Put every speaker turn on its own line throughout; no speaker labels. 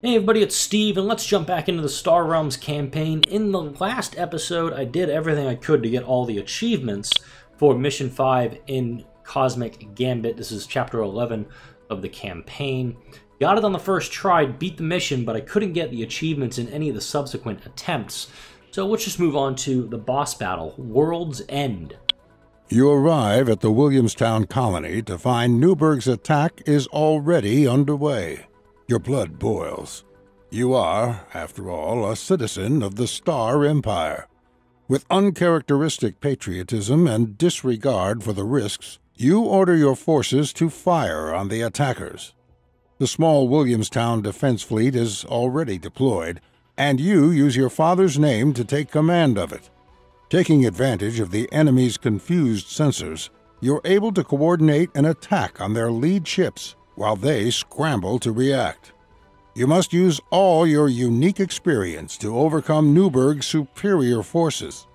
Hey everybody, it's Steve, and let's jump back into the Star Realms campaign. In the last episode, I did everything I could to get all the achievements for Mission 5 in Cosmic Gambit. This is Chapter 11 of the campaign. Got it on the first try, beat the mission, but I couldn't get the achievements in any of the subsequent attempts. So let's just move on to the boss battle, World's End.
You arrive at the Williamstown colony to find Newburgh's attack is already underway. Your blood boils. You are, after all, a citizen of the Star Empire. With uncharacteristic patriotism and disregard for the risks, you order your forces to fire on the attackers. The small Williamstown defense fleet is already deployed, and you use your father's name to take command of it. Taking advantage of the enemy's confused sensors, you're able to coordinate an attack on their lead ships while they scramble to react. You must use all your unique experience to overcome Newburgh's superior forces.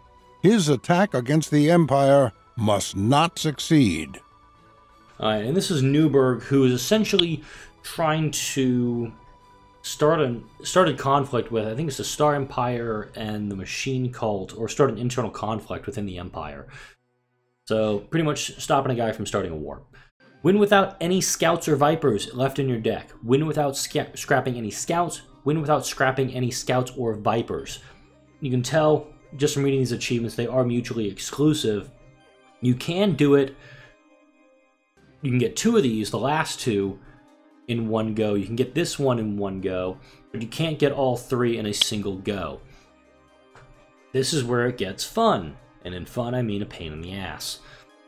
His attack against the Empire must not succeed.
Alright, and this is Newburgh, who is essentially trying to start a conflict with, I think it's the Star Empire and the Machine Cult, or start an internal conflict within the Empire. So, pretty much stopping a guy from starting a war. Win without any scouts or vipers left in your deck. Win without scrapping any scouts. Win without scrapping any scouts or vipers. You can tell, just from reading these achievements, they are mutually exclusive. You can do it. You can get two of these, the last two, in one go. You can get this one in one go, but you can't get all three in a single go. This is where it gets fun. And in fun, I mean a pain in the ass.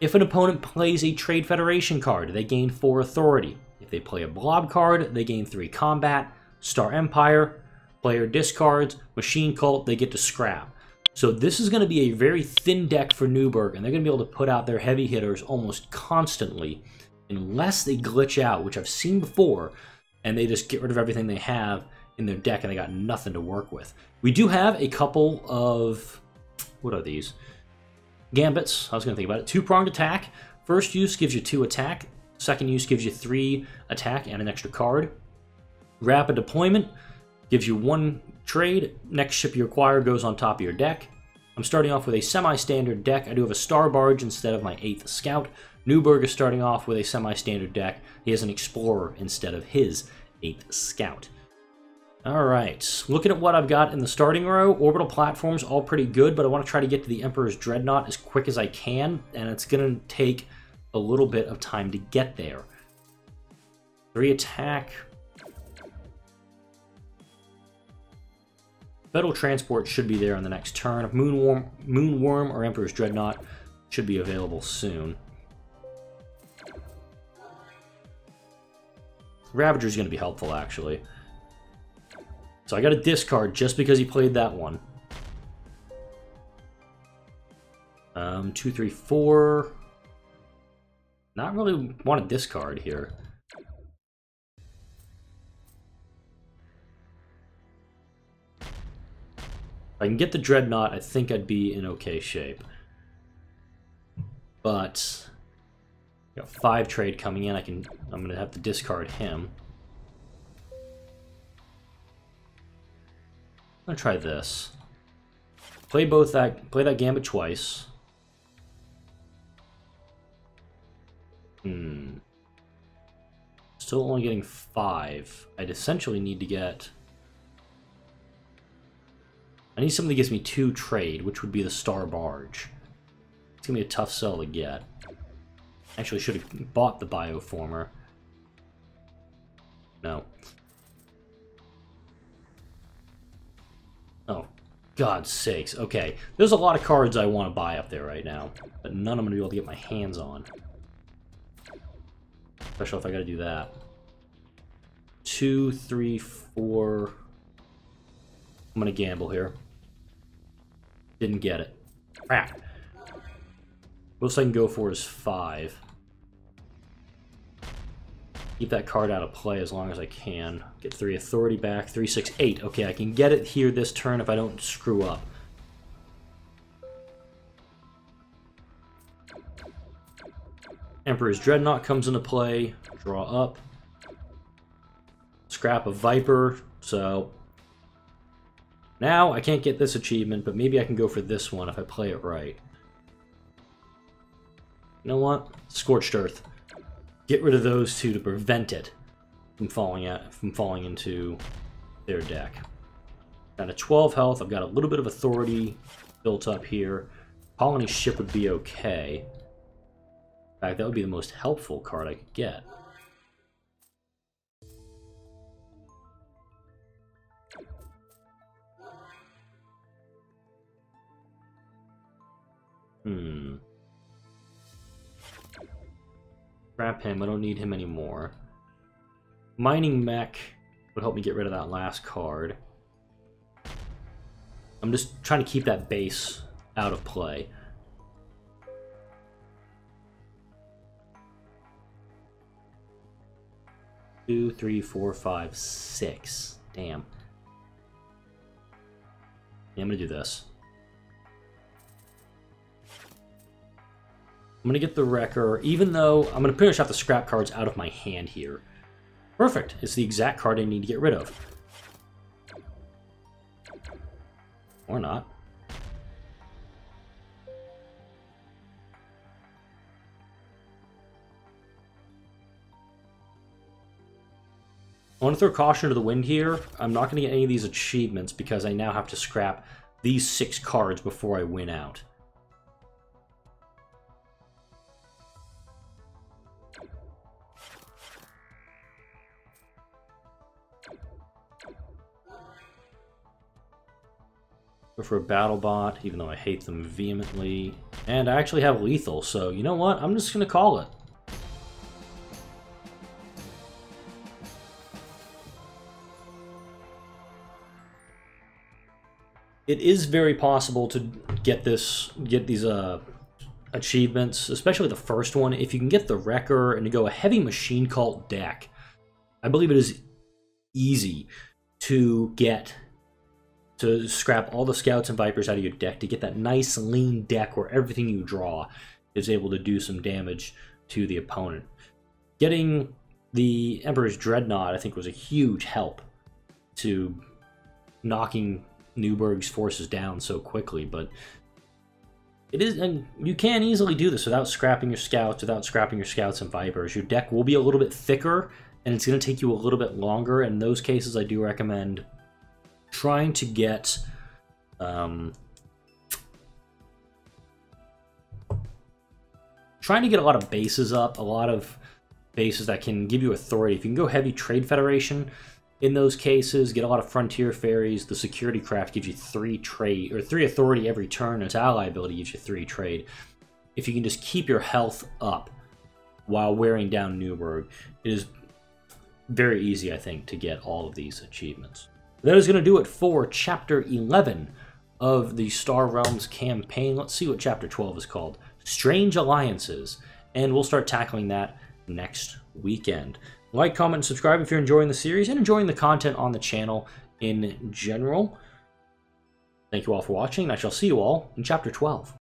If an opponent plays a Trade Federation card, they gain 4 authority. If they play a Blob card, they gain 3 combat. Star Empire, player discards. Machine Cult, they get to scrap. So this is going to be a very thin deck for Newburgh, and they're going to be able to put out their heavy hitters almost constantly, unless they glitch out, which I've seen before, and they just get rid of everything they have in their deck, and they got nothing to work with. We do have a couple of... what are these? Gambits. I was going to think about it. 2-pronged attack. First use gives you 2 attack. Second use gives you 3 attack and an extra card. Rapid deployment gives you 1 trade. Next ship you acquire goes on top of your deck. I'm starting off with a semi-standard deck. I do have a Star Barge instead of my 8th Scout. Newburgh is starting off with a semi-standard deck. He has an Explorer instead of his 8th Scout. Alright, looking at what I've got in the starting row, orbital platforms all pretty good, but I want to try to get to the Emperor's Dreadnought as quick as I can, and it's going to take a little bit of time to get there. 3 attack. Federal Transport should be there on the next turn. Moonworm or Emperor's Dreadnought should be available soon. Ravager's going to be helpful, actually. So I got a discard just because he played that one. 2, 3, 4. Not really want to discard here. If I can get the Dreadnought, I think I'd be in okay shape. But got 5 trade coming in. I'm gonna have to discard him. I'm gonna try this. Play that Gambit twice. Still only getting 5. I'd essentially need to get... I need something that gives me 2 trade, which would be the Star Barge. It's gonna be a tough sell to get. Actually, should have bought the Bioformer. No. Oh, God's sakes. Okay, there's a lot of cards I want to buy up there right now, but none I'm going to be able to get my hands on. Especially if I got to do that. 2, 3, 4... I'm going to gamble here. Didn't get it. Crap. Most I can go for is 5. Keep that card out of play as long as I can. Get 3 authority back. 3, 6, 8. Okay, I can get it here this turn if I don't screw up. Emperor's Dreadnought comes into play. Draw up. scrap a Viper, so now I can't get this achievement, but maybe I can go for this one if I play it right. You know what? Scorched Earth. Get rid of those two to prevent it from falling into their deck. Down to 12 health. I've got a little bit of authority built up here. Colony ship would be okay. In fact, that would be the most helpful card I could get. Scrap him. I don't need him anymore. Mining Mech would help me get rid of that last card. I'm just trying to keep that base out of play. Two, three, four, five, six. Damn. Yeah, I'm gonna do this. I'm gonna get the Wrecker, even though I'm gonna pretty much have the scrap cards out of my hand here. Perfect. It's the exact card I need to get rid of. Or not. I want to throw caution to the wind here. I'm not going to get any of these achievements because I now have to scrap these 6 cards before I win out. Go for a battle bot, even though I hate them vehemently. And I actually have lethal, so you know what? I'm just going to call it. It is very possible to get these achievements, especially the first one. If you can get the Wrecker and to go a heavy Machine Cult deck, I believe it is easy to scrap all the Scouts and Vipers out of your deck to get that nice lean deck where everything you draw is able to do some damage to the opponent. Getting the Emperor's Dreadnought, I think, was a huge help to knocking Newburgh's forces down so quickly, but it is, and you can easily do this without scrapping your Scouts, and Vipers. Your deck will be a little bit thicker, and it's going to take you a little bit longer. In those cases, I do recommend trying to get a lot of bases up, a lot of bases that can give you authority. If you can go heavy Trade Federation, in those cases, get a lot of Frontier Ferries. The Security Craft gives you 3 trade, or 3 authority every turn. Its ally ability gives you 3 trade. If you can just keep your health up while wearing down Newburgh, it is very easy, I think, to get all of these achievements. That is going to do it for Chapter 11 of the Star Realms campaign. Let's see what Chapter 12 is called. Strange Alliances. And we'll start tackling that next weekend. Like, comment, and subscribe if you're enjoying the series and enjoying the content on the channel in general. Thank you all for watching, and I shall see you all in Chapter 12.